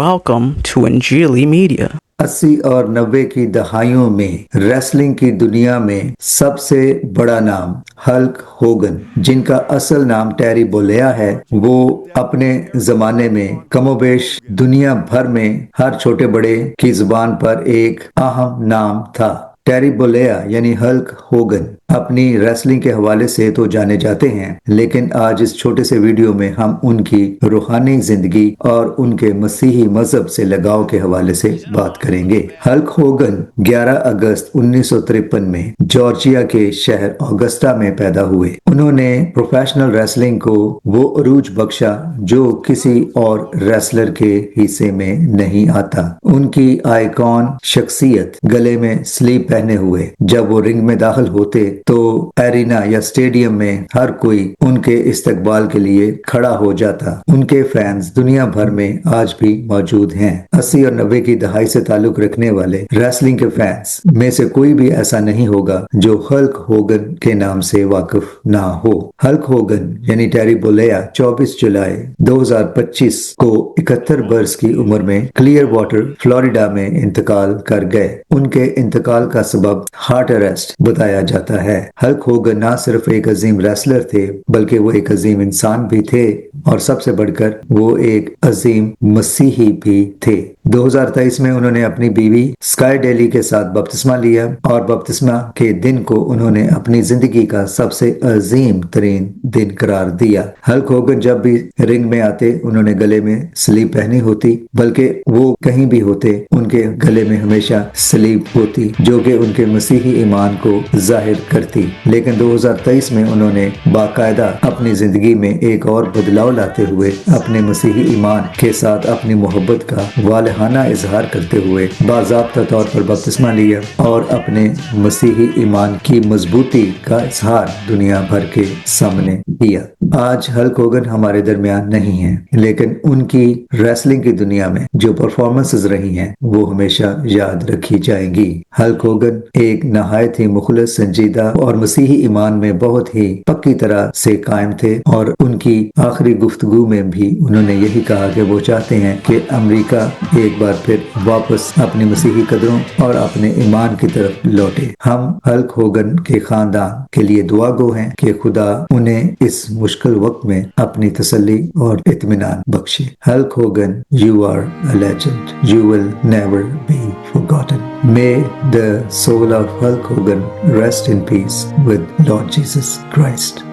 welcome to Anjali Media. 80 और 90 की दहाइयों में रेसलिंग की दुनिया में सबसे बड़ा नाम हल्क होगन, जिनका असल नाम टेरी बोलेया है, वो अपने जमाने में कमोबेश दुनिया भर में हर छोटे बड़े की जुबान पर एक अहम नाम था। टेरी बोलेया यानी हल्क होगन अपनी रेसलिंग के हवाले से तो जाने जाते हैं, लेकिन आज इस छोटे से वीडियो में हम उनकी रूहानी जिंदगी और उनके मसीही मजहब से लगाव के हवाले से बात करेंगे। हल्क होगन 11 अगस्त 1953 में जॉर्जिया के शहर ऑगस्टा में पैदा हुए। उन्होंने प्रोफेशनल रेसलिंग को वो अरूज बख्शा जो किसी और रेसलर के हिस्से में नहीं आता। उनकी आइकॉन शख्सियत गले में स्लीव पहने हुए जब वो रिंग में दाखिल होते तो एरिना या स्टेडियम में हर कोई उनके इस्तकबाल के लिए खड़ा हो जाता। उनके फैंस दुनिया भर में आज भी मौजूद हैं। 80 और 90 की दहाई से ताल्लुक रखने वाले रेसलिंग के फैंस में से कोई भी ऐसा नहीं होगा जो हल्क होगन के नाम से वाकिफ ना हो। हल्क होगन यानी टेरी बोलेया 24 जुलाई 2025 को 71 बरस की उम्र में क्लियर वाटर फ्लोरिडा में इंतकाल कर गए। उनके इंतकाल का सबब हार्ट अरेस्ट बताया जाता है। हल्क होगन ना सिर्फ एक अजीम रेसलर थे, बल्कि वो एक अजीम इंसान भी थे और सबसे बढ़कर वो एक अजीम मसीही भी थे। 2023 में उन्होंने अपनी बीवी स्काई डेली के साथ बपतिस्मा लिया और बपतिस्मा के दिन को उन्होंने अपनी जिंदगी का सबसे अजीम तरीन दिन करार दिया। हल्क होगन जब भी रिंग में आते उन्होंने गले में स्लीव पहनी होती, बल्कि वो कहीं भी होते उनके गले में हमेशा स्लीव होती जो कि उनके मसीही ईमान को जाहिर करती। लेकिन 2023 में उन्होंने बाकायदा अपनी जिंदगी में एक और बदलाव लाते हुए अपने मसीही ईमान के साथ अपनी मोहब्बत का वालहाना इजहार करते हुए बाज़ाब्ता तौर पर बपतिस्मा लिया और अपने मसीही ईमान की मजबूती का इजहार दुनिया भर के सामने किया। आज हल्क होगन हमारे दरमियान नहीं है, लेकिन उनकी रेसलिंग की दुनिया में जो परफॉर्मेंसेस रही हैं वो हमेशा याद रखी जाएंगी। हल्क होगन एक नहायत ही मुखलिस, संजीदा और मसीही ईमान में बहुत ही पक्की तरह से कायम थे और उनकी आखिरी गुफ्तगू में भी उन्होंने यही कहा कि वो चाहते हैं कि अमेरिका एक बार फिर वापस अपनी मसीही कदरों और अपने ईमान की तरफ लौटे। हम हल्क होगन के खानदान के लिए दुआ गो हैं कि खुदा उन्हें इस मुश्किल वक्त में अपनी तसल्ली और इत्मीनान बख्शे। Hulk Hogan, you are a legend. You will never be forgotten. May the soul of Hulk Hogan rest in peace with Lord Jesus Christ.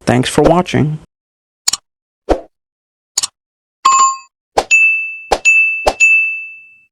Thanks for watching.